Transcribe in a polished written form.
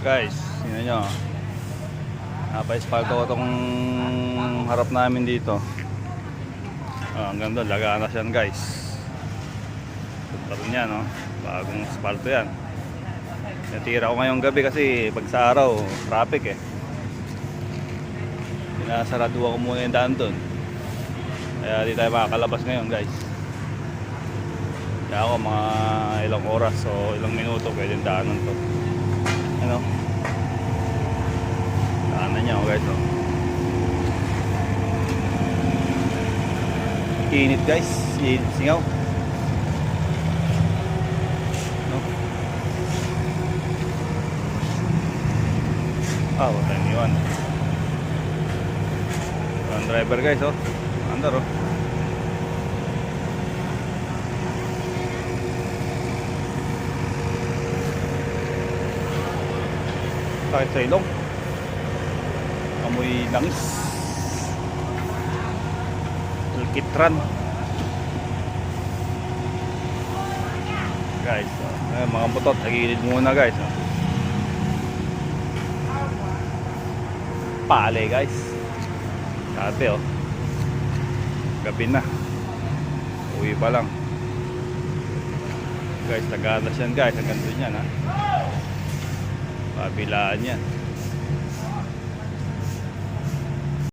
Guys, yun nyo. Napa-espalto ko itong harap namin dito. Hanggang doon, laganas yan guys. Punta rin yan, no? Bagong espalto yan. Natira ko ngayong gabi kasi pag sa araw, traffic eh. Pinasarado ako muna yung daan doon. Kaya di tayo makakalabas ngayon guys. Kaya ako mga ilang oras o ilang minuto pwede daanan to. Ano? Daanan niya guys, oh. Init guys, init singaw. No? Wala yung iwan. Ang driver guys, oh. Andar, oh. Kahit sa ilong. Amoy langis. Alkitran. Guys, mga butot, nagilid muna guys, oh. Pale guys. Dati, oh. Gabi na. Uwi pa lang. Guys, tagalas yan guys. Ang ganda yan, ha. Pabilaan yan.